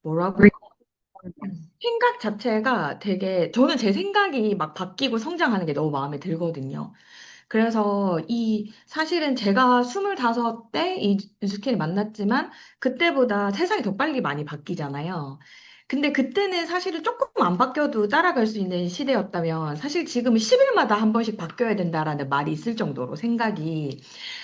뭐라고 생각 자체가 되게 저는 제 생각이 막 바뀌고 성장하는 게 너무 마음에 들거든요. 그래서 사실은 제가 25대 이 유스케를 만났지만 그때보다 세상이 더 빨리 많이 바뀌잖아요. 근데 그때는 사실은 조금 안 바뀌어도 따라갈 수 있는 시대였다면 사실 지금은 10일마다 한 번씩 바뀌어야 된다라는 말이 있을 정도로 생각이.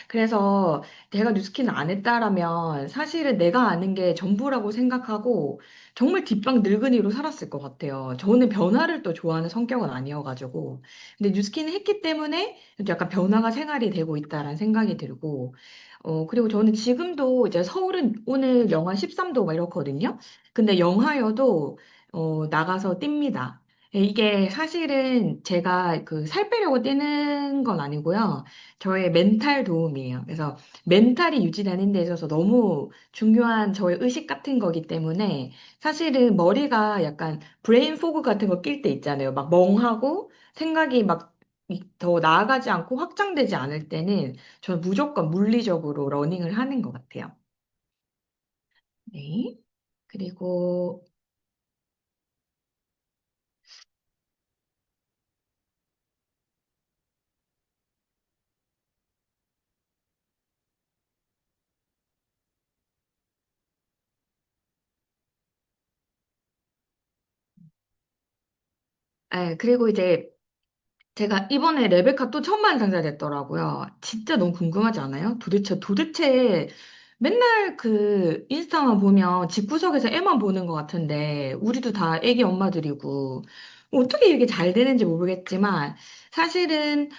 그래서 내가 뉴스킨을 안 했다라면 사실은 내가 아는 게 전부라고 생각하고 정말 뒷방 늙은이로 살았을 것 같아요. 저는 변화를 또 좋아하는 성격은 아니어가지고. 근데 뉴스킨을 했기 때문에 약간 변화가 생활이 되고 있다라는 생각이 들고, 그리고 저는 지금도 이제 서울은 오늘 영하 13도 막 이렇거든요. 근데 영하여도, 나가서 뜁니다. 예, 이게 사실은 제가 그 살 빼려고 뛰는 건 아니고요. 저의 멘탈 도움이에요. 그래서 멘탈이 유지되는 데 있어서 너무 중요한 저의 의식 같은 거기 때문에 사실은 머리가 약간 브레인 포그 같은 거 낄 때 있잖아요. 막 멍하고 생각이 막 더 나아가지 않고 확장되지 않을 때는 저는 무조건 물리적으로 러닝을 하는 것 같아요. 네. 그리고, 그리고 이제 제가 이번에 레베카 또 천만 상자 됐더라고요. 진짜 너무 궁금하지 않아요? 도대체 맨날 그 인스타만 보면 집구석에서 애만 보는 것 같은데 우리도 다 애기 엄마들이고 어떻게 이렇게 잘 되는지 모르겠지만 사실은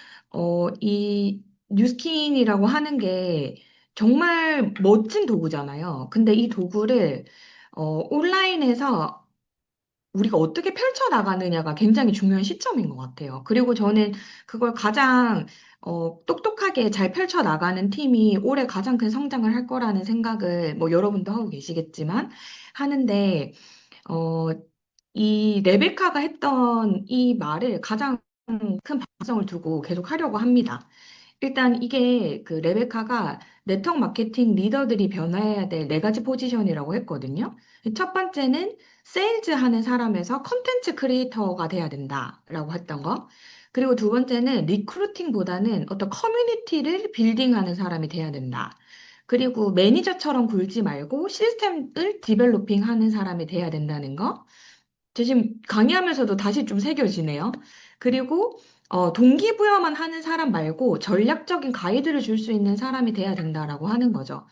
이 뉴스킨이라고 하는 게 정말 멋진 도구잖아요. 근데 이 도구를 온라인에서 우리가 어떻게 펼쳐나가느냐가 굉장히 중요한 시점인 것 같아요. 그리고 저는 그걸 가장 똑똑하게 잘 펼쳐나가는 팀이 올해 가장 큰 성장을 할 거라는 생각을 뭐 여러분도 하고 계시겠지만 하는데 어, 이 레베카가 했던 이 말을 가장 큰 방점을 두고 계속 하려고 합니다. 일단 이게 그 레베카가 네트워크 마케팅 리더들이 변화해야 될 네 가지 포지션이라고 했거든요. 첫 번째는 세일즈 하는 사람에서 컨텐츠 크리에이터가 돼야 된다라고 했던 거. 그리고 두 번째는 리크루팅보다는 어떤 커뮤니티를 빌딩하는 사람이 돼야 된다. 그리고 매니저처럼 굴지 말고 시스템을 디벨로핑 하는 사람이 돼야 된다는 거. 저 지금 강의하면서도 다시 좀 새겨지네요. 그리고 동기부여만 하는 사람 말고 전략적인 가이드를 줄 수 있는 사람이 돼야 된다라고 하는 거죠.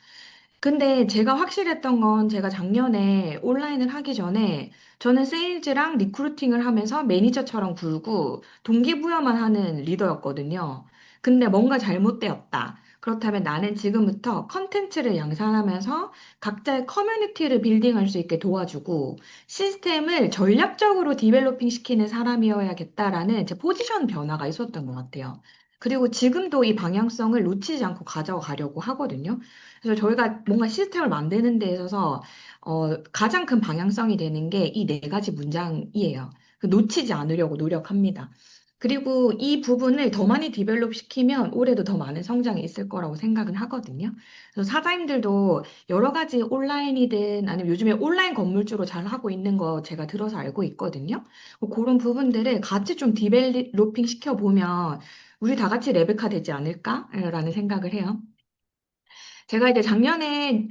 근데 제가 확실했던 건 제가 작년에 온라인을 하기 전에 저는 세일즈랑 리크루팅을 하면서 매니저처럼 굴고 동기부여만 하는 리더였거든요. 근데 뭔가 잘못되었다. 그렇다면 나는 지금부터 컨텐츠를 양산하면서 각자의 커뮤니티를 빌딩할 수 있게 도와주고 시스템을 전략적으로 디벨로핑 시키는 사람이어야겠다라는 제 포지션 변화가 있었던 것 같아요. 그리고 지금도 이 방향성을 놓치지 않고 가져가려고 하거든요. 그래서 저희가 뭔가 시스템을 만드는 데 있어서 가장 큰 방향성이 되는 게 이 네 가지 문장이에요. 놓치지 않으려고 노력합니다. 그리고 이 부분을 더 많이 디벨롭 시키면 올해도 더 많은 성장이 있을 거라고 생각은 하거든요. 그래서 사장님들도 여러 가지 온라인이든 아니면 요즘에 온라인 건물주로 잘 하고 있는 거 제가 들어서 알고 있거든요. 그런 부분들을 같이 좀 디벨로핑 시켜보면 우리 다 같이 레베카 되지 않을까라는 생각을 해요. 제가 이제 작년에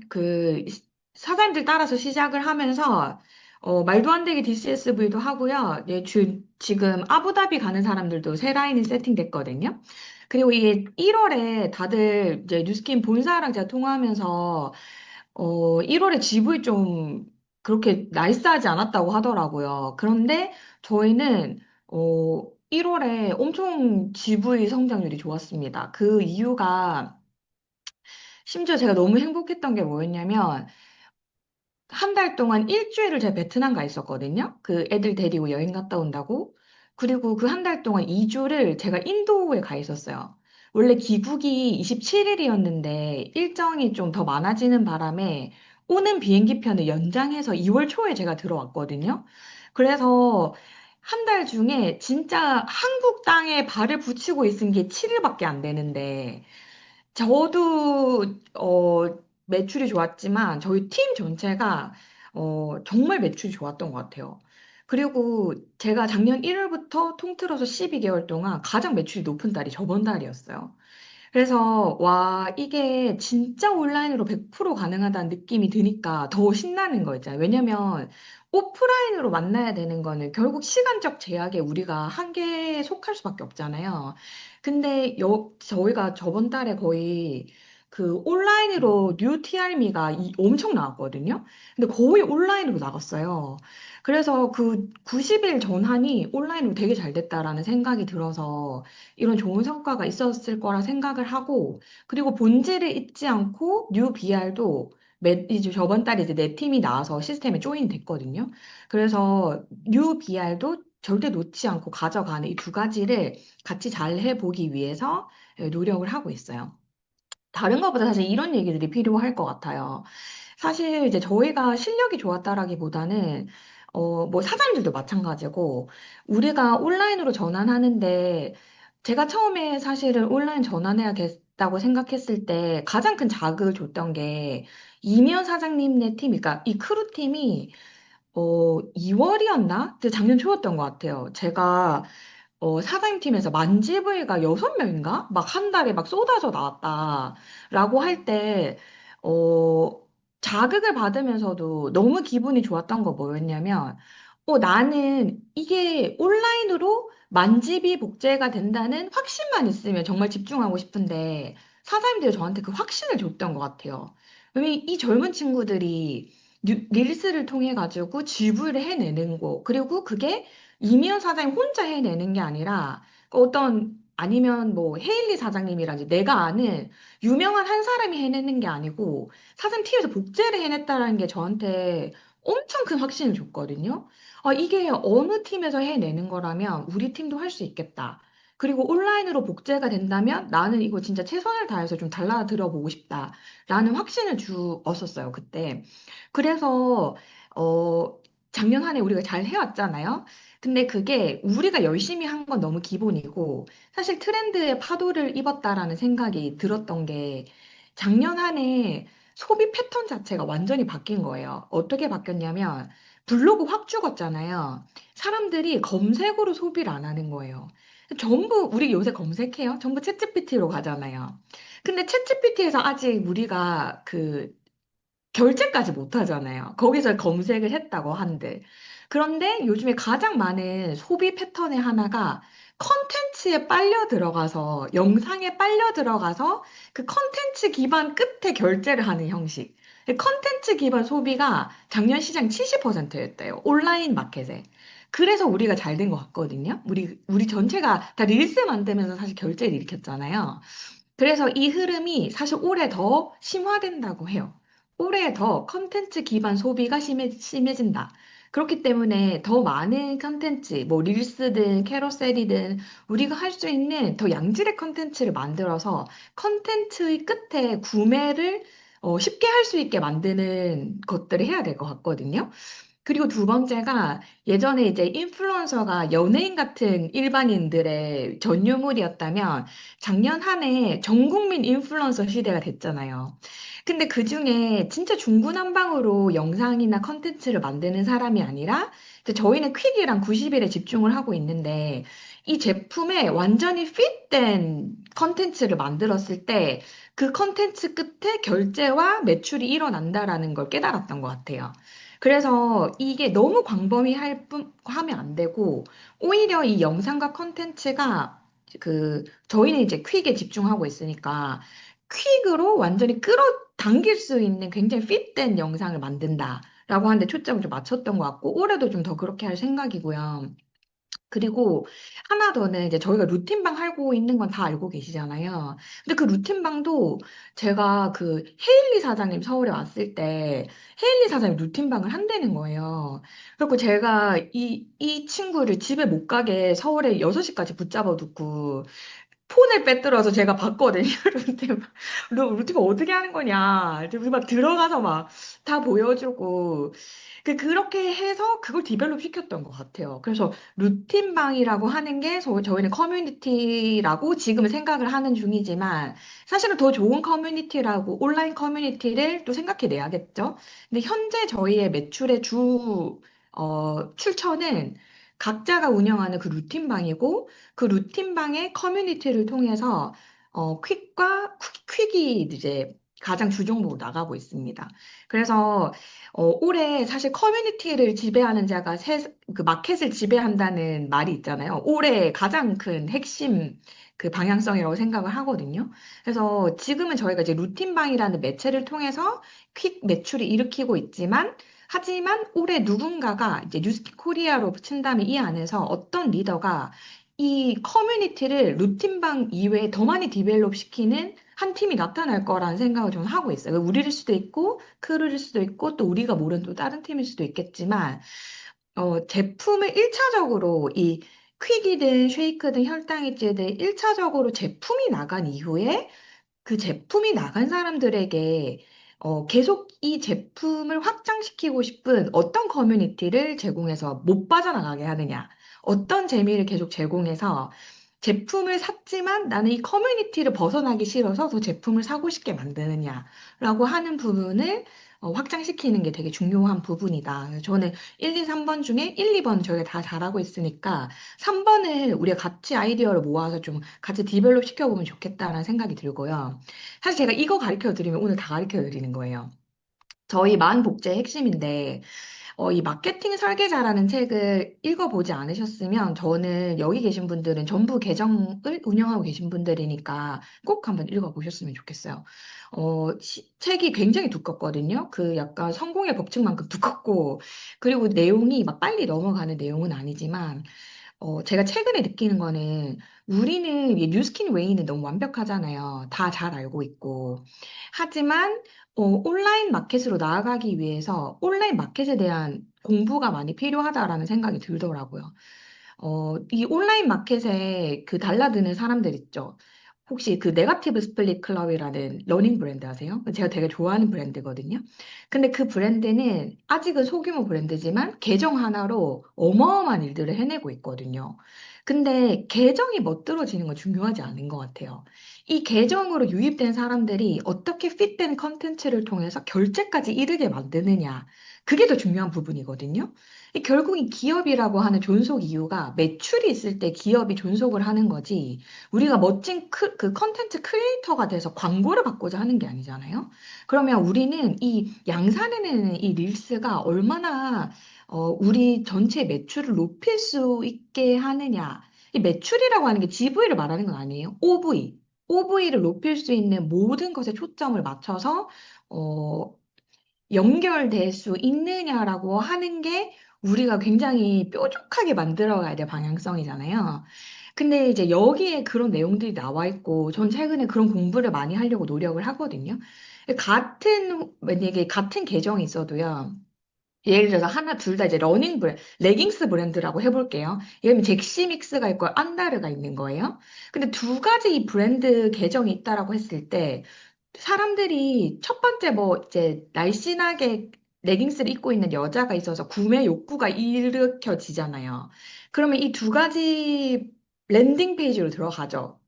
사장님들 따라서 시작을 하면서 말도 안 되게 DCSV도 하고요. 예, 지금 아부다비 가는 사람들도 새 라인이 세팅됐거든요. 그리고 이게 1월에 다들 이제 뉴스킨 본사랑 제가 통화하면서 1월에 GV 좀 그렇게 나이스하지 않았다고 하더라고요. 그런데 저희는 1월에 엄청 GV 성장률이 좋았습니다. 그 이유가 심지어 제가 너무 행복했던 게 뭐였냐면, 한 달 동안 일주일을 제가 베트남 가 있었거든요. 그 애들 데리고 여행 갔다 온다고. 그리고 그 한 달 동안 2주를 제가 인도에 가 있었어요. 원래 귀국이 27일이었는데 일정이 좀 더 많아지는 바람에 오는 비행기 편을 연장해서 2월 초에 제가 들어왔거든요. 그래서 한 달 중에 진짜 한국 땅에 발을 붙이고 있은 게 7일밖에 안 되는데, 저도 매출이 좋았지만 저희 팀 전체가 정말 매출이 좋았던 것 같아요. 그리고 제가 작년 1월부터 통틀어서 12개월 동안 가장 매출이 높은 달이 저번 달이었어요. 그래서, 와, 이게 진짜 온라인으로 100% 가능하다는 느낌이 드니까 더 신나는 거 있잖아요. 왜냐면 오프라인으로 만나야 되는 거는 결국 시간적 제약에 우리가 한계에 속할 수밖에 없잖아요. 근데 저희가 저번 달에 거의 그 온라인으로 뉴 TRM가 엄청 나왔거든요. 근데 거의 온라인으로 나갔어요. 그래서 그 90일 전환이 온라인으로 되게 잘 됐다라는 생각이 들어서 이런 좋은 성과가 있었을 거라 생각을 하고, 그리고 본질을 잊지 않고 뉴 BR도 이제 저번 달에 이제 내 팀이 나와서 시스템에 조인 됐거든요. 그래서 뉴 BR도 절대 놓지 않고 가져가는 이 두 가지를 같이 잘 해보기 위해서 노력을 하고 있어요. 다른 것보다 사실 이런 얘기들이 필요할 것 같아요. 사실 이제 저희가 실력이 좋았다라기보다는 뭐 사장님들도 마찬가지고 우리가 온라인으로 전환하는데 제가 처음에 사실은 온라인 전환해야겠다고 생각했을 때 가장 큰 자극을 줬던 게 이면 사장님네 팀, 그러니까 이 크루 팀이 2월이었나? 작년 초였던 것 같아요. 제가 사장님 팀에서 만지부이가 6명인가? 막 한 달에 막 쏟아져 나왔다라고 할 때, 어, 자극을 받으면서도 너무 기분이 좋았던 거 뭐였냐면, 나는 이게 온라인으로 만집이 복제가 된다는 확신만 있으면 정말 집중하고 싶은데, 사장님들이 저한테 그 확신을 줬던 것 같아요. 왜냐면 이 젊은 친구들이 릴스를 통해 가지고 GV를 해내는 거, 그리고 그게 이미연 사장님 혼자 해내는 게 아니라 그 아니면 뭐 헤일리 사장님이라든지 내가 아는 유명한 한 사람이 해내는 게 아니고 사장님 팀에서 복제를 해냈다라는 게 저한테 엄청 큰 확신을 줬거든요. 이게 어느 팀에서 해내는 거라면 우리 팀도 할 수 있겠다. 그리고 온라인으로 복제가 된다면 나는 이거 진짜 최선을 다해서 좀 달라들어 보고 싶다라는 확신을 주었었어요, 그때. 그래서 작년 한 해 우리가 잘 해왔잖아요. 근데 그게 우리가 열심히 한 건 너무 기본이고, 사실 트렌드의 파도를 입었다라는 생각이 들었던 게, 작년 한 해 소비 패턴 자체가 완전히 바뀐 거예요. 어떻게 바뀌었냐면, 블로그 확 죽었잖아요. 사람들이 검색으로 소비를 안 하는 거예요. 전부, 우리 요새 검색해요. 전부 챗GPT로 가잖아요. 근데 챗GPT에서 아직 우리가 결제까지 못 하잖아요. 거기서 검색을 했다고 한들. 그런데 요즘에 가장 많은 소비 패턴의 하나가 컨텐츠에 빨려 들어가서, 영상에 빨려 들어가서 그 컨텐츠 기반 끝에 결제를 하는 형식. 컨텐츠 기반 소비가 작년 시장 70%였대요. 온라인 마켓에. 그래서 우리가 잘 된 것 같거든요. 우리 전체가 다 릴스 만들면서 사실 결제를 일으켰잖아요. 그래서 이 흐름이 사실 올해 더 심화된다고 해요. 올해 더 컨텐츠 기반 소비가 심해진다. 그렇기 때문에 더 많은 컨텐츠, 뭐 릴스든 캐러셀이든 우리가 할 수 있는 더 양질의 컨텐츠를 만들어서 컨텐츠의 끝에 구매를 쉽게 할 수 있게 만드는 것들을 해야 될 것 같거든요. 그리고 두 번째가 예전에 이제 인플루언서가 연예인 같은 일반인들의 전유물이었다면 작년 한 해 전 국민 인플루언서 시대가 됐잖아요. 근데 그 중에 진짜 중구난방으로 영상이나 컨텐츠를 만드는 사람이 아니라 이제 저희는 퀵이랑 90일에 집중을 하고 있는데 이 제품에 완전히 핏된 컨텐츠를 만들었을 때 그 컨텐츠 끝에 결제와 매출이 일어난다라는 걸 깨달았던 것 같아요. 그래서 이게 너무 하면 안 되고, 오히려 이 영상과 컨텐츠가 저희는 이제 퀵에 집중하고 있으니까, 퀵으로 완전히 끌어당길 수 있는 굉장히 핏된 영상을 만든다라고 하는데 초점을 좀 맞췄던 것 같고, 올해도 좀 더 그렇게 할 생각이고요. 그리고 하나 더는 이제 저희가 루틴방 하고 있는 건 다 알고 계시잖아요. 근데 그 루틴방도 제가 헤일리 사장님 서울에 왔을 때 헤일리 사장님 루틴방을 한다는 거예요. 그리고 제가 이 친구를 집에 못 가게 서울에 6시까지 붙잡아 두고 폰을 빼들어서 제가 봤거든요. 루틴, 루틴 어떻게 하는 거냐. 우리 막 들어가서 막 다 보여주고. 그렇게 해서 그걸 디벨롭 시켰던 것 같아요. 그래서 루틴방이라고 하는 게 저희는 커뮤니티라고 지금 생각을 하는 중이지만 사실은 더 좋은 커뮤니티라고 온라인 커뮤니티를 또 생각해 내야겠죠. 근데 현재 저희의 매출의 출처는 각자가 운영하는 그 루틴방이고 그 루틴방의 커뮤니티를 통해서 퀵이 이제 가장 주종목으로 나가고 있습니다. 그래서 올해 사실 커뮤니티를 지배하는 자가 그 마켓을 지배한다는 말이 있잖아요. 올해 가장 큰 핵심 그 방향성이라고 생각을 하거든요. 그래서 지금은 저희가 이제 루틴방이라는 매체를 통해서 퀵 매출을 일으키고 있지만 하지만 올해 누군가가 이제 뉴스키 코리아로 친다면 이 안에서 어떤 리더가 이 커뮤니티를 루틴방 이외에 더 많이 디벨롭 시키는 한 팀이 나타날 거라는 생각을 저는 하고 있어요. 우리일 수도 있고, 크루일 수도 있고, 또 우리가 모르는 또 다른 팀일 수도 있겠지만, 제품을 1차적으로 이 퀵이든 쉐이크든 혈당이든 1차적으로 제품이 나간 이후에 그 제품이 나간 사람들에게 계속 이 제품을 확장시키고 싶은 어떤 커뮤니티를 제공해서 못 빠져나가게 하느냐. 어떤 재미를 계속 제공해서 제품을 샀지만 나는 이 커뮤니티를 벗어나기 싫어서 더 제품을 사고 싶게 만드느냐라고 하는 부분을 확장시키는 게 되게 중요한 부분이다. 그래서 저는 1, 2, 3번 중에 1, 2번 저희가 다 잘하고 있으니까 3번을 우리가 같이 아이디어를 모아서 좀 같이 디벨롭 시켜보면 좋겠다라는 생각이 들고요. 사실 제가 이거 가르쳐 드리면 오늘 다 가르쳐 드리는 거예요. 저희 만 복제의 핵심인데 이 마케팅 설계자라는 책을 읽어보지 않으셨으면 저는 여기 계신 분들은 전부 계정을 운영하고 계신 분들이니까 꼭 한번 읽어보셨으면 좋겠어요. 책이 굉장히 두껍거든요. 그 약간 성공의 법칙만큼 두껍고 그리고 내용이 막 빨리 넘어가는 내용은 아니지만 제가 최근에 느끼는 거는 우리는 이 뉴스킨 웨이는 너무 완벽하잖아요. 다 잘 알고 있고. 하지만 온라인 마켓으로 나아가기 위해서 온라인 마켓에 대한 공부가 많이 필요하다라는 생각이 들더라고요. 이 온라인 마켓에 그 달라드는 사람들 있죠. 혹시 그 네거티브 스플릿 클럽이라는 러닝 브랜드 아세요? 제가 되게 좋아하는 브랜드거든요. 근데 그 브랜드는 아직은 소규모 브랜드지만 계정 하나로 어마어마한 일들을 해내고 있거든요. 근데 계정이 멋들어지는 건 중요하지 않은 것 같아요. 이 계정으로 유입된 사람들이 어떻게 핏된 컨텐츠를 통해서 결제까지 이르게 만드느냐. 그게 더 중요한 부분이거든요. 결국 이 기업이라고 하는 존속 이유가 매출이 있을 때 기업이 존속을 하는 거지, 우리가 멋진 그 컨텐츠 크리에이터가 돼서 광고를 받고자 하는 게 아니잖아요. 그러면 우리는 이 양산해내는 이 릴스가 얼마나 우리 전체 매출을 높일 수 있게 하느냐. 이 매출이라고 하는 게 GV를 말하는 건 아니에요. OV. OV를 높일 수 있는 모든 것에 초점을 맞춰서 어, 연결될 수 있느냐라고 하는 게 우리가 굉장히 뾰족하게 만들어가야 될 방향성이잖아요. 근데 이제 여기에 그런 내용들이 나와 있고, 전 최근에 그런 공부를 많이 하려고 노력을 하거든요. 만약에 같은 계정이 있어도요. 예를 들어서 하나, 둘 다 이제 러닝 브랜드, 레깅스 브랜드라고 해볼게요. 예를 들면 잭시믹스가 있고 안다르가 있는 거예요. 근데 두 가지 이 브랜드 계정이 있다라고 했을 때 사람들이 첫 번째 뭐 이제 날씬하게 레깅스를 입고 있는 여자가 있어서 구매 욕구가 일으켜지잖아요. 그러면 이 두 가지 랜딩 페이지로 들어가죠.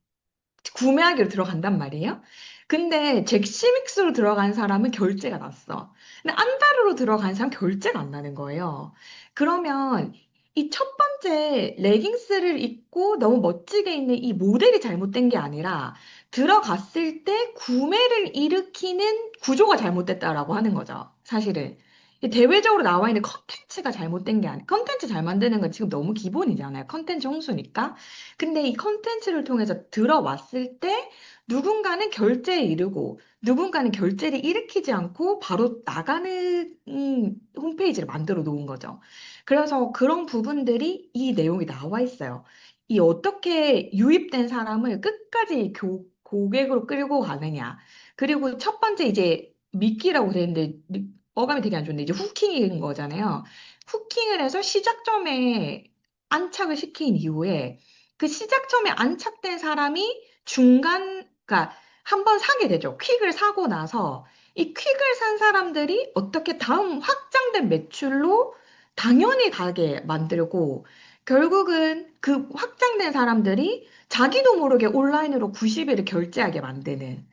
구매하기로 들어간단 말이에요. 근데 잭시믹스로 들어간 사람은 결제가 났어. 근데 안다르로 들어간 사람 결제가 안 나는 거예요. 그러면 이 첫 번째 레깅스를 입고 너무 멋지게 있는 이 모델이 잘못된 게 아니라 들어갔을 때 구매를 일으키는 구조가 잘못됐다라고 하는 거죠. 사실은. 이 대외적으로 나와 있는 컨텐츠가 잘못된 게 아니라 컨텐츠 잘 만드는 건 지금 너무 기본이잖아요. 컨텐츠 홍수니까. 근데 이 컨텐츠를 통해서 들어왔을 때 누군가는 결제에 이르고 누군가는 결제를 일으키지 않고 바로 나가는 홈페이지를 만들어 놓은 거죠. 그래서 그런 부분들이 이 내용이 나와 있어요. 이 어떻게 유입된 사람을 끝까지 고객으로 끌고 가느냐. 그리고 첫 번째 이제 미끼라고 되어 있는데 어감이 되게 안 좋은데 이제 후킹인 거잖아요. 후킹을 해서 시작점에 안착을 시킨 이후에 그 시작 점에 안착된 사람이 그러니까 한 번 사게 되죠. 퀵을 사고 나서 이 퀵을 산 사람들이 어떻게 다음 확장된 매출로 당연히 가게 만들고 결국은 그 확장된 사람들이 자기도 모르게 온라인으로 90일을 결제하게 만드는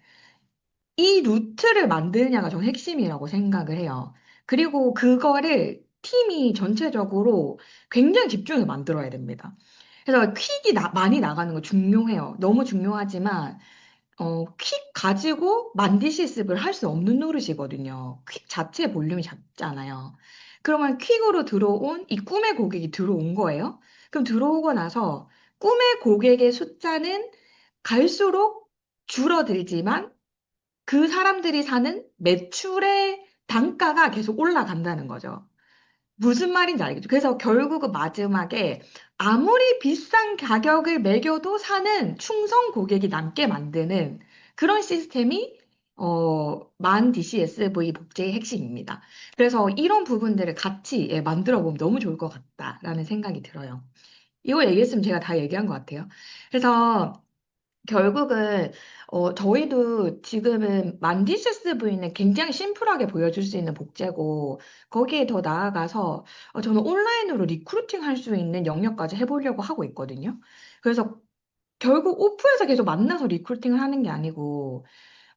이 루트를 만드느냐가 전 핵심이라고 생각을 해요. 그리고 그거를 팀이 전체적으로 굉장히 집중해서 만들어야 됩니다. 그래서 퀵이 많이 나가는 거 중요해요. 너무 중요하지만 퀵 가지고 만디 실습을 할 수 없는 노릇이거든요. 퀵 자체의 볼륨이 작잖아요. 그러면 퀵으로 들어온 이 꿈의 고객이 들어온 거예요. 그럼 들어오고 나서 꿈의 고객의 숫자는 갈수록 줄어들지만 그 사람들이 사는 매출의 단가가 계속 올라간다는 거죠. 무슨 말인지 알겠죠? 그래서 결국은 마지막에 아무리 비싼 가격을 매겨도 사는 충성 고객이 남게 만드는 그런 시스템이 만 DCSV 복제의 핵심입니다. 그래서 이런 부분들을 같이 만들어 보면 너무 좋을 것 같다라는 생각이 들어요. 이거 얘기했으면 제가 다 얘기한 것 같아요. 그래서 결국은 저희도 지금은 만디셔스 부인은 굉장히 심플하게 보여줄 수 있는 복제고 거기에 더 나아가서 저는 온라인으로 리크루팅 할 수 있는 영역까지 해보려고 하고 있거든요. 그래서 결국 오프에서 계속 만나서 리크루팅을 하는 게 아니고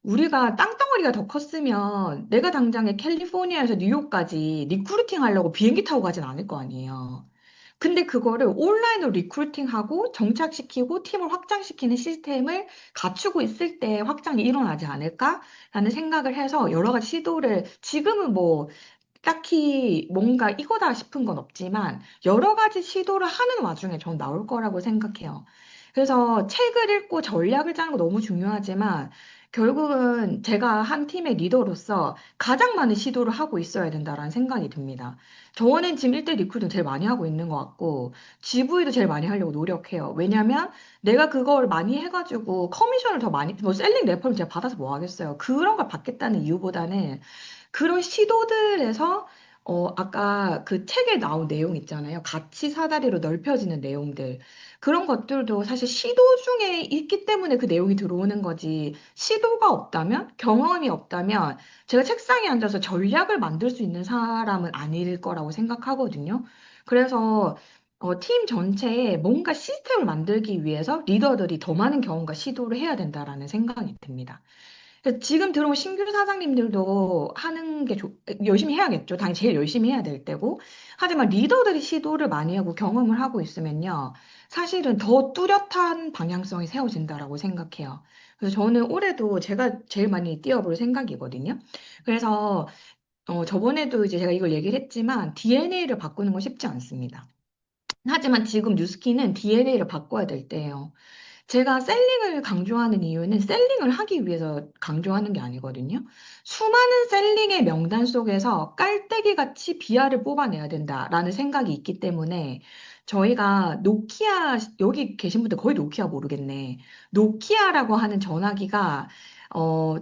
우리가 땅덩어리가 더 컸으면 내가 당장에 캘리포니아에서 뉴욕까지 리크루팅 하려고 비행기 타고 가진 않을 거 아니에요. 근데 그거를 온라인으로 리크루팅하고 정착시키고 팀을 확장시키는 시스템을 갖추고 있을 때 확장이 일어나지 않을까라는 생각을 해서 여러 가지 시도를 지금은 뭐 딱히 뭔가 이거다 싶은 건 없지만 여러 가지 시도를 하는 와중에 전 나올 거라고 생각해요. 그래서 책을 읽고 전략을 짜는 거 너무 중요하지만 결국은 제가 한 팀의 리더로서 가장 많은 시도를 하고 있어야 된다라는 생각이 듭니다. 저는 지금 1대 리크루팅 제일 많이 하고 있는 것 같고 GV도 제일 많이 하려고 노력해요. 왜냐면 내가 그걸 많이 해가지고 커미션을 더 많이 뭐 셀링 레퍼를 제가 받아서 뭐 하겠어요. 그런 걸 받겠다는 이유보다는 그런 시도들에서 아까 그 책에 나온 내용 있잖아요. 가치 사다리로 넓혀지는 내용들. 그런 것들도 사실 시도 중에 있기 때문에 그 내용이 들어오는 거지. 시도가 없다면, 경험이 없다면, 제가 책상에 앉아서 전략을 만들 수 있는 사람은 아닐 거라고 생각하거든요. 그래서 팀 전체에 뭔가 시스템을 만들기 위해서 리더들이 더 많은 경험과 시도를 해야 된다라는 생각이 듭니다. 그래서 지금 들어온 신규 사장님들도 하는 게 열심히 해야겠죠. 당연히 제일 열심히 해야 될 때고. 하지만 리더들이 시도를 많이 하고 경험을 하고 있으면요. 사실은 더 뚜렷한 방향성이 세워진다라고 생각해요. 그래서 저는 올해도 제가 제일 많이 뛰어볼 생각이거든요. 그래서 저번에도 이제 제가 이걸 얘기를 했지만 DNA를 바꾸는 건 쉽지 않습니다. 하지만 지금 뉴스키는 DNA를 바꿔야 될 때예요. 제가 셀링을 강조하는 이유는 셀링을 하기 위해서 강조하는 게 아니거든요. 수많은 셀링의 명단 속에서 깔때기 같이 비아를 뽑아내야 된다라는 생각이 있기 때문에 저희가 노키아, 여기 계신 분들 거의 노키아 모르겠네. 노키아라고 하는 전화기가,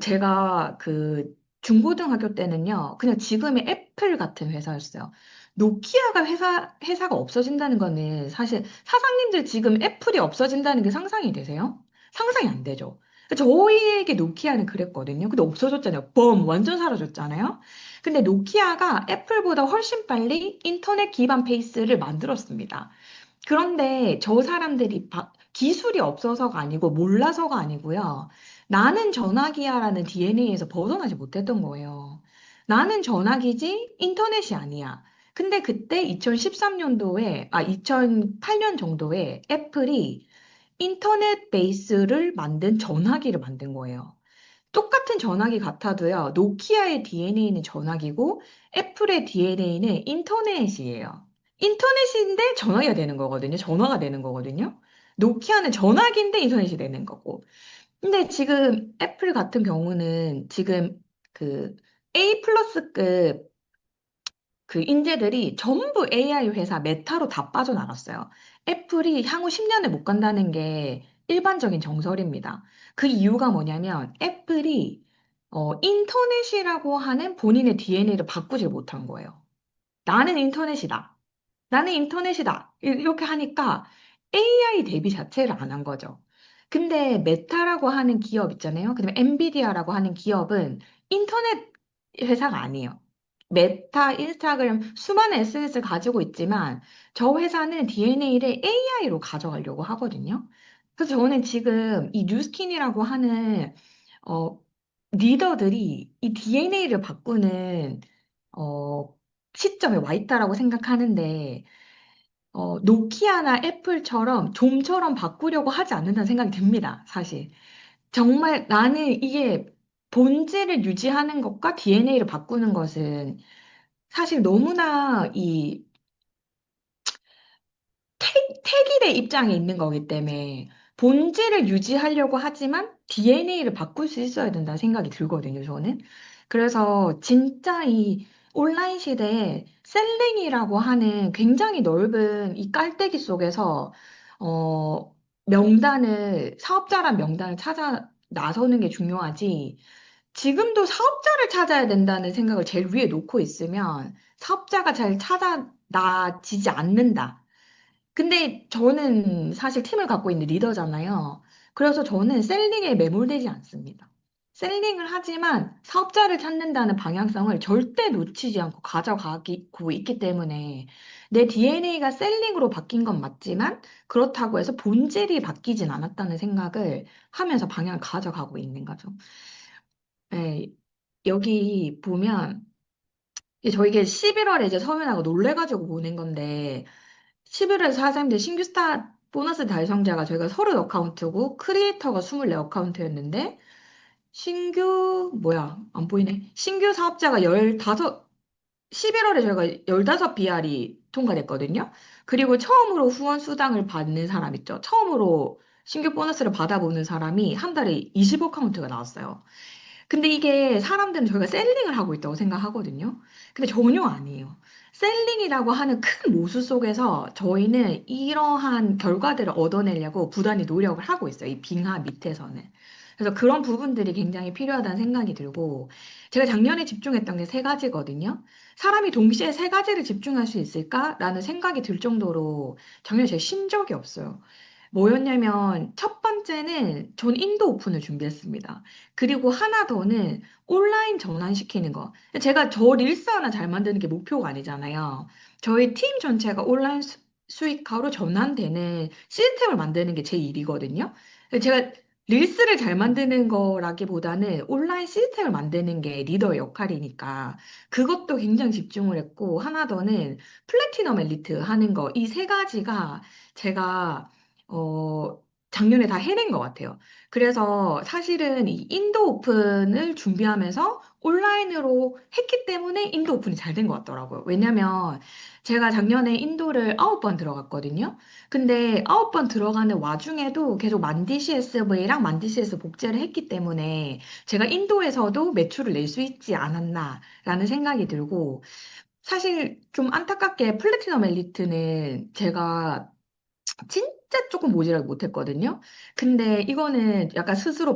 제가 그 중고등학교 때는요, 그냥 지금의 애플 같은 회사였어요. 노키아가 회사가 없어진다는 거는 사실 사장님들 지금 애플이 없어진다는 게 상상이 되세요? 상상이 안 되죠. 저희에게 노키아는 그랬거든요. 근데 없어졌잖아요. 범! 완전 사라졌잖아요. 근데 노키아가 애플보다 훨씬 빨리 인터넷 기반 페이스를 만들었습니다. 그런데 저 사람들이 기술이 없어서가 아니고 몰라서가 아니고요. 나는 전화기야라는 DNA에서 벗어나지 못했던 거예요. 나는 전화기지 인터넷이 아니야. 근데 그때 2013년도에, 2008년 정도에 애플이 인터넷 베이스를 만든 전화기를 만든 거예요. 똑같은 전화기 같아도요, 노키아의 DNA는 전화기고 애플의 DNA는 인터넷이에요. 인터넷인데 전화기가 되는 거거든요. 전화가 되는 거거든요. 노키아는 전화기인데 인터넷이 되는 거고. 근데 지금 애플 같은 경우는 지금 그 A 플러스급 그 인재들이 전부 AI 회사 메타로 다 빠져나갔어요. 애플이 향후 10년을 못 간다는 게 일반적인 정설입니다. 그 이유가 뭐냐면 애플이 인터넷이라고 하는 본인의 DNA를 바꾸질 못한 거예요. 나는 인터넷이다. 나는 인터넷이다. 이렇게 하니까 AI 대비 자체를 안 한 거죠. 근데 메타라고 하는 기업 있잖아요. 그다음에 엔비디아라고 하는 기업은 인터넷 회사가 아니에요. 메타, 인스타그램 수많은 SNS를 가지고 있지만 저 회사는 DNA를 AI로 가져가려고 하거든요. 그래서 저는 지금 이 뉴스킨이라고 하는 어, 리더들이 이 DNA를 바꾸는 어, 시점에 와 있다라고 생각하는데 노키아나 애플처럼 좀처럼 바꾸려고 하지 않는다는 생각이 듭니다, 사실. 정말 나는 이게 본질을 유지하는 것과 DNA를 바꾸는 것은 사실 너무나 이 택일의 입장에 있는 거기 때문에 본질을 유지하려고 하지만 DNA를 바꿀 수 있어야 된다는 생각이 들거든요, 저는. 그래서 진짜 이 온라인 시대에 셀링이라고 하는 굉장히 넓은 이 깔때기 속에서 어, 사업자란 명단을 찾아 나서는 게 중요하지. 지금도 사업자를 찾아야 된다는 생각을 제일 위에 놓고 있으면 사업자가 잘 찾아나지지 않는다. 근데 저는 사실 팀을 갖고 있는 리더잖아요. 그래서 저는 셀링에 매몰되지 않습니다. 셀링을 하지만 사업자를 찾는다는 방향성을 절대 놓치지 않고 가져가고 있기 때문에 내 DNA가 셀링으로 바뀐 건 맞지만 그렇다고 해서 본질이 바뀌진 않았다는 생각을 하면서 방향을 가져가고 있는 거죠. 네, 여기 보면 저희게 11월에 이제 서면하고 놀래가지고 보낸 건데 11월에서 사장님들 신규 스타 보너스 달성자가 저희가 30 어카운트고 크리에이터가 24 어카운트였는데 안 보이네. 신규 사업자가 15, 11월에 저희가 15 BR이 통과됐거든요. 그리고 처음으로 후원 수당을 받는 사람 있죠. 처음으로 신규 보너스를 받아보는 사람이 한 달에 20 어카운트가 나왔어요. 근데 이게 사람들은 저희가 셀링을 하고 있다고 생각하거든요. 근데 전혀 아니에요. 셀링이라고 하는 큰 모수 속에서 저희는 이러한 결과들을 얻어내려고 부단히 노력을 하고 있어요. 이 빙하 밑에서는. 그래서 그런 부분들이 굉장히 필요하다는 생각이 들고, 제가 작년에 집중했던 게 세 가지거든요. 사람이 동시에 세 가지를 집중할 수 있을까라는 생각이 들 정도로 작년에 제가 쉰 적이 없어요. 뭐였냐면, 첫 번째는 전 인도 오픈을 준비했습니다. 그리고 하나 더는 온라인 전환시키는 거. 제가 저 릴스 하나 잘 만드는 게 목표가 아니잖아요. 저희 팀 전체가 온라인 수익화로 전환되는 시스템을 만드는 게 제 일이거든요. 제가 릴스를 잘 만드는 거라기보다는 온라인 시스템을 만드는 게 리더의 역할이니까 그것도 굉장히 집중을 했고 하나 더는 플래티넘 엘리트 하는 거. 이 세 가지가 제가 작년에 다 해낸 것 같아요. 그래서 사실은 이 인도 오픈을 준비하면서 온라인으로 했기 때문에 인도 오픈이 잘 된 것 같더라고요. 왜냐면 제가 작년에 인도를 9번 들어갔거든요. 근데 9번 들어가는 와중에도 계속 만디 CSV랑 만디 CS 복제를 했기 때문에 제가 인도에서도 매출을 낼 수 있지 않았나라는 생각이 들고 사실 좀 안타깝게 플래티넘 엘리트는 제가 진짜 조금 모자라게 못했거든요. 근데 이거는 약간 스스로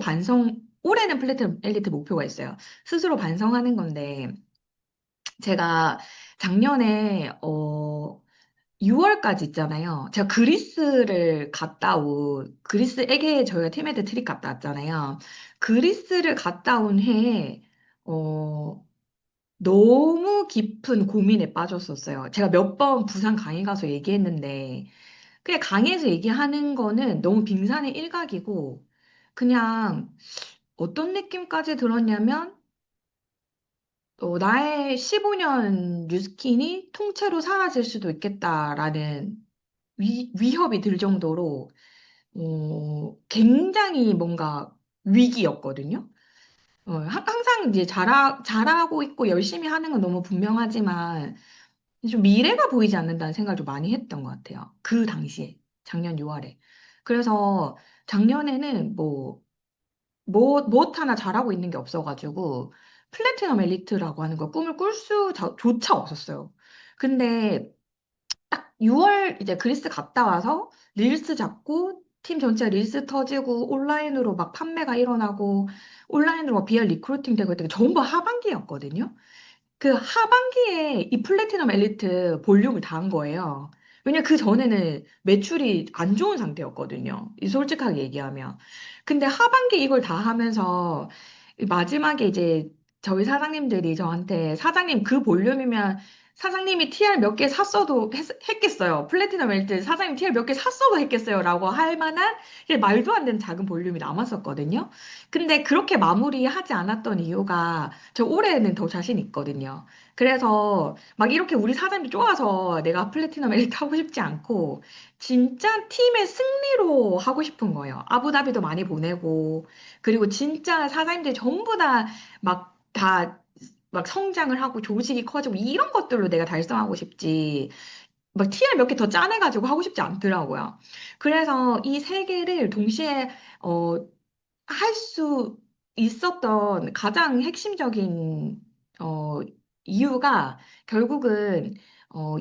올해는 플래티넘 엘리트 목표가 있어요. 스스로 반성하는 건데, 제가 작년에, 6월까지 있잖아요. 제가 그리스 에게에 저희가 팀메이트 트립 갔다 왔잖아요. 그리스를 갔다 온 해에, 어, 너무 깊은 고민에 빠졌었어요. 제가 몇 번 부산 강의 가서 얘기했는데, 그냥 강의에서 얘기하는 거는 너무 빙산의 일각이고, 그냥 어떤 느낌까지 들었냐면, 나의 15년 뉴스킨이 통째로 사라질 수도 있겠다라는 위협이 들 정도로, 굉장히 뭔가 위기였거든요. 항상 이제 잘하고 있고 열심히 하는 건 너무 분명하지만, 좀 미래가 보이지 않는다는 생각을 좀 많이 했던 것 같아요. 그 당시에, 작년 6월에. 그래서 작년에는 뭐 하나 잘하고 있는 게 없어가지고, 플래티넘 엘리트라고 하는 거 꿈을 꿀 수조차 없었어요. 근데 딱 6월 이제 그리스 갔다 와서 릴스 잡고, 팀 전체 릴스 터지고, 온라인으로 막 판매가 일어나고, 온라인으로 막 BR 리크루팅 되고 했던 게 전부 하반기였거든요. 그 하반기에 이 플래티넘 엘리트 볼륨을 다 한 거예요. 왜냐, 그 전에는 매출이 안 좋은 상태였거든요. 이 솔직하게 얘기하면. 근데 하반기 이걸 다 하면서 이 마지막에 이제 저희 사장님들이 저한테 사장님 그 볼륨이면 사장님이 TR 몇 개 샀어도 했겠어요. 플래티넘 멜트 사장님 TR 몇 개 샀어도 했겠어요. 라고 할 만한 이게 말도 안 되는 작은 볼륨이 남았었거든요. 근데 그렇게 마무리하지 않았던 이유가 저 올해는 더 자신 있거든요. 그래서 막 이렇게 우리 사장님이 좋아서 내가 플래티넘 엘리트 하고 싶지 않고 진짜 팀의 승리로 하고 싶은 거예요. 아부다비도 많이 보내고 그리고 진짜 사장님들 전부 다 막 성장을 하고 조직이 커지고 이런 것들로 내가 달성하고 싶지 막 TR 몇 개 더 짜내가지고 하고 싶지 않더라고요. 그래서 이 세 개를 동시에 어, 할 수 있었던 가장 핵심적인 어, 이유가 결국은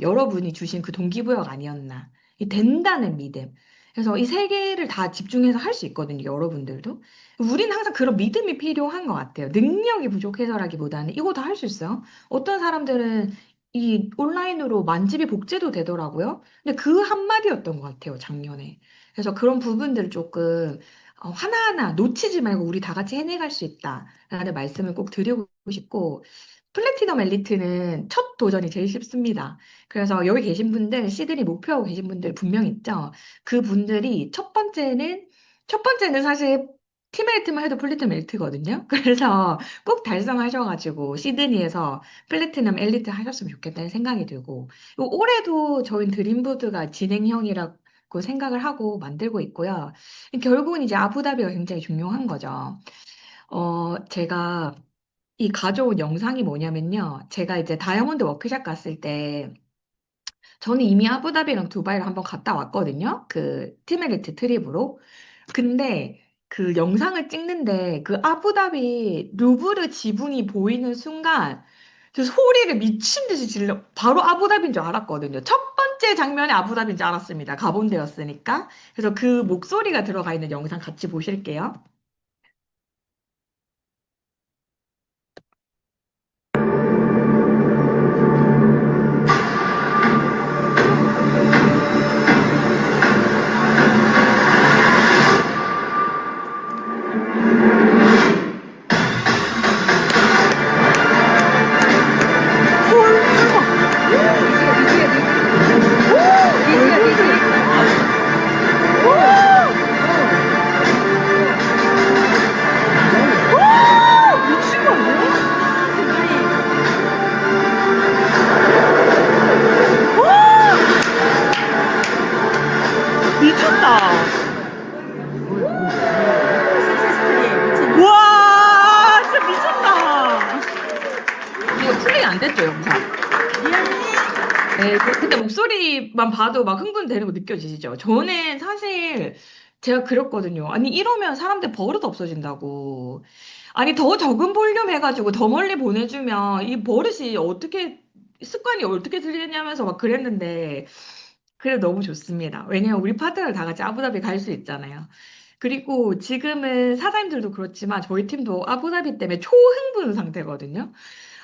여러분이 주신 그 동기부여가 아니었나. 이 된다는 믿음. 그래서 이 세 개를 다 집중해서 할 수 있거든요, 여러분들도. 우린 항상 그런 믿음이 필요한 것 같아요. 능력이 부족해서라기보다는 이거 다 할 수 있어요. 어떤 사람들은 이 온라인으로 만집이 복제도 되더라고요. 근데 그 한마디였던 것 같아요, 작년에. 그래서 그런 부분들을 조금 하나하나 놓치지 말고 우리 다 같이 해내갈 수 있다라는 말씀을 꼭 드리고 싶고, 플래티넘 엘리트는 첫 도전이 제일 쉽습니다. 그래서 여기 계신 분들, 시드니 목표하고 계신 분들 분명 있죠? 그 분들이 첫 번째는 사실 팀 엘리트만 해도 플래티넘 엘리트거든요. 그래서 꼭 달성하셔가지고 시드니에서 플래티넘 엘리트 하셨으면 좋겠다는 생각이 들고, 올해도 저희 드림보드가 진행형이라고 생각을 하고 만들고 있고요. 결국은 이제 아부다비가 굉장히 중요한 거죠. 제가 이 가져온 영상이 뭐냐면요. 제가 이제 다이아몬드 워크샵 갔을 때 저는 이미 아부다비랑 두바이를 한번 갔다 왔거든요. 그 티메리트 트립으로. 근데 그 영상을 찍는데 그 아부다비 루브르 지붕이 보이는 순간 저 소리를 미친 듯이 질러 바로 아부다비인 줄 알았거든요. 첫 번째 장면에 아부다비인 줄 알았습니다. 가본 데였으니까. 그래서 그 목소리가 들어가 있는 영상 같이 보실게요. 미친 거 아니야? 미쳤다. 와, 진짜 미쳤다. 이거 플레이 안 됐죠, 영상? 네, 근데 목소리만 봐도 막 흥분되는 거 느껴지시죠? 저는 사실 제가 그랬거든요. 아니, 이러면 사람들 버릇 없어진다고. 아니, 더 적은 볼륨 해가지고 더 멀리 보내주면 이 버릇이 어떻게, 습관이 어떻게 들리냐면서 막 그랬는데, 그래 너무 좋습니다. 왜냐면 우리 파트너 다 같이 아부다비 갈 수 있잖아요. 그리고 지금은 사장님들도 그렇지만 저희 팀도 아부다비 때문에 초흥분 상태거든요.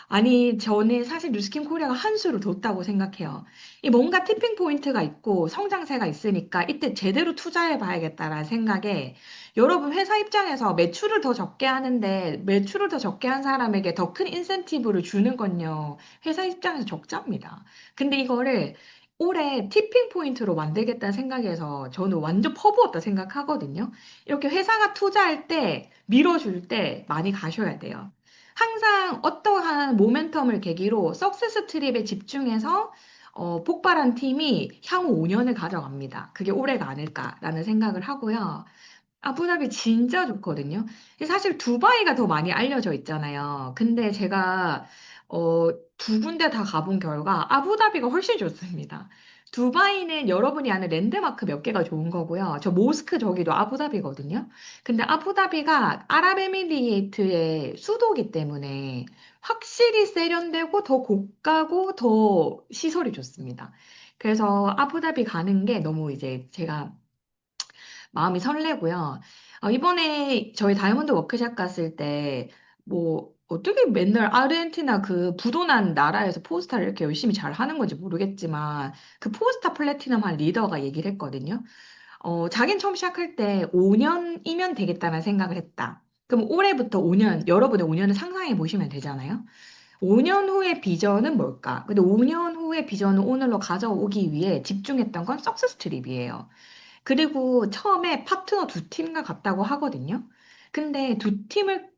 아니, 저는 사실 뉴스킨 코리아가 한 수를 뒀다고 생각해요. 이 뭔가 티핑 포인트가 있고 성장세가 있으니까 이때 제대로 투자해 봐야겠다라는 생각에 여러분 회사 입장에서 매출을 더 적게 하는데 매출을 더 적게 한 사람에게 더 큰 인센티브를 주는 건요. 회사 입장에서 적자입니다. 근데 이거를 올해 티핑 포인트로 만들겠다는 생각에서 저는 완전 퍼부었다 생각하거든요. 이렇게 회사가 투자할 때 밀어줄 때 많이 가셔야 돼요. 항상 어떠한 모멘텀을 계기로 석세스 트립에 집중해서 폭발한 팀이 향후 5년을 가져갑니다. 그게 올해가 아닐까라는 생각을 하고요. 아부다비 진짜 좋거든요. 사실 두바이가 더 많이 알려져 있잖아요. 근데 제가 두 군데 다 가본 결과 아부다비가 훨씬 좋습니다. 두바이는 여러분이 아는 랜드마크 몇 개가 좋은 거고요. 저 모스크 저기도 아부다비거든요. 근데 아부다비가 아랍에미리트의 수도기 때문에 확실히 세련되고 더 고가고 더 시설이 좋습니다. 그래서 아부다비 가는 게 너무 이제 제가 마음이 설레고요. 이번에 저희 다이아몬드 워크샵 갔을 때, 뭐, 어떻게 맨날 아르헨티나 그 부도난 나라에서 포스타를 이렇게 열심히 잘 하는 건지 모르겠지만 그 포스타 플래티넘 한 리더가 얘기를 했거든요. 자긴 처음 시작할 때 5년이면 되겠다는 생각을 했다. 그럼 올해부터 5년, 여러분의 5년을 상상해 보시면 되잖아요. 5년 후의 비전은 뭘까? 근데 5년 후의 비전을 오늘로 가져오기 위해 집중했던 건 석세스 트립이에요. 그리고 처음에 파트너 두 팀과 갔다고 하거든요. 근데 두 팀을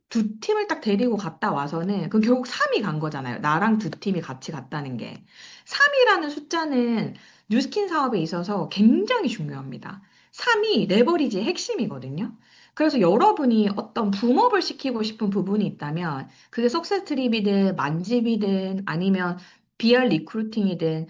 딱 데리고 갔다 와서는, 그럼 결국 3이 간 거잖아요. 나랑 두 팀이 같이 갔다는 게. 3이라는 숫자는 뉴스킨 사업에 있어서 굉장히 중요합니다. 3이 레버리지의 핵심이거든요. 그래서 여러분이 어떤 붐업을 시키고 싶은 부분이 있다면, 그게 석세스 트립이든 만집이든 아니면 BR 리크루팅이든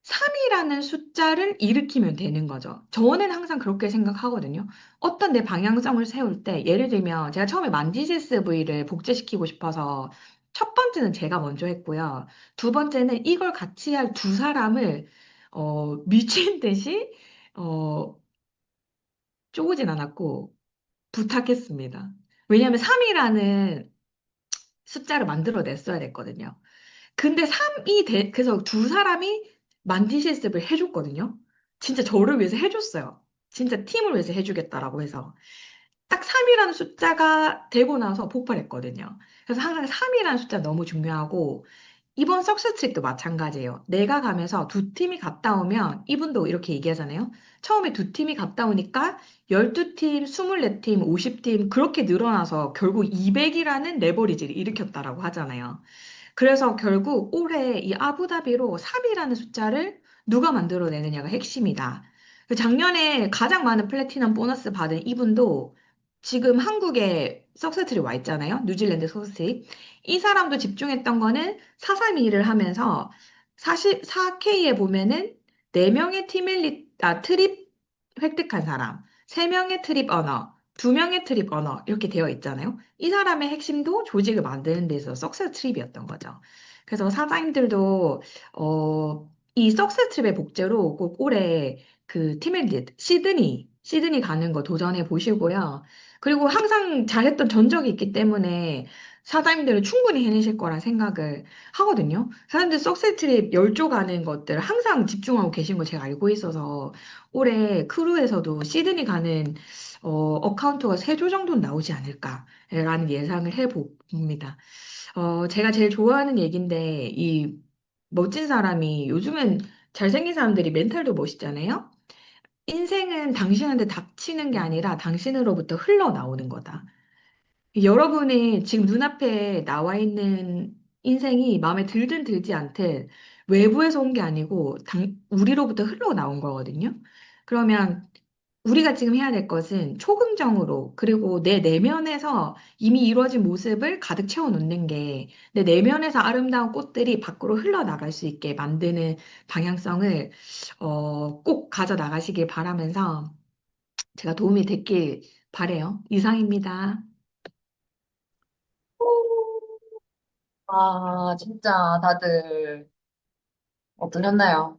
3이라는 숫자를 일으키면 되는 거죠. 저는 항상 그렇게 생각하거든요. 어떤 내 방향성을 세울 때, 예를 들면 제가 처음에 만지제스V를 복제시키고 싶어서 첫 번째는 제가 먼저 했고요. 두 번째는 이걸 같이 할 두 사람을 미친 듯이 어, 쪼우진 않았고 부탁했습니다. 왜냐하면 3이라는 숫자를 만들어냈어야 됐거든요. 근데 그래서 두 사람이 만디 실습을 해줬거든요. 진짜 저를 위해서 해줬어요. 진짜 팀을 위해서 해주겠다라고 해서. 딱 3이라는 숫자가 되고 나서 폭발했거든요. 그래서 항상 3이라는 숫자 너무 중요하고, 이번 석스 트립도 마찬가지예요. 내가 가면서 두 팀이 갔다 오면, 이분도 이렇게 얘기하잖아요. 처음에 두 팀이 갔다 오니까 12팀, 24팀, 50팀, 그렇게 늘어나서 결국 200이라는 레버리지를 일으켰다라고 하잖아요. 그래서 결국 올해 이 아부다비로 3이라는 숫자를 누가 만들어내느냐가 핵심이다. 그 작년에 가장 많은 플래티넘 보너스 받은 이분도 지금 한국에 석세트리 와 있잖아요. 뉴질랜드 석세트리. 이 사람도 집중했던 거는 432를 하면서 사실 4K에 보면은 4명의 트립 획득한 사람, 3명의 트립 어너, 2명의 트립 어너 이렇게 되어 있잖아요. 이 사람의 핵심도 조직을 만드는 데서 석세스 트립이었던 거죠. 그래서 사장님들도 이 석세스 트립의 복제로 꼭 올해 그 팀앤릿 시드니 가는 거 도전해 보시고요. 그리고 항상 잘했던 전적이 있기 때문에 사장님들은 충분히 해내실 거란 생각을 하거든요. 사람들 석세스 트립 10조 가는 것들 항상 집중하고 계신 거 제가 알고 있어서 올해 크루에서도 시드니 가는 어카운트가 3조 정도는 나오지 않을까라는 예상을 해봅니다. 제가 제일 좋아하는 얘기인데, 이 멋진 사람이 요즘은 잘생긴 사람들이 멘탈도 멋있잖아요? 인생은 당신한테 닥치는 게 아니라 당신으로부터 흘러나오는 거다. 여러분이 지금 눈앞에 나와 있는 인생이 마음에 들든 들지 않든 외부에서 온 게 아니고 우리로부터 흘러나온 거거든요. 그러면 우리가 지금 해야 될 것은 초긍정으로, 그리고 내 내면에서 이미 이루어진 모습을 가득 채워놓는 게 내 내면에서 아름다운 꽃들이 밖으로 흘러나갈 수 있게 만드는 방향성을 꼭 가져나가시길 바라면서 제가 도움이 됐길 바래요. 이상입니다. 아, 진짜 다들 어떠셨나요?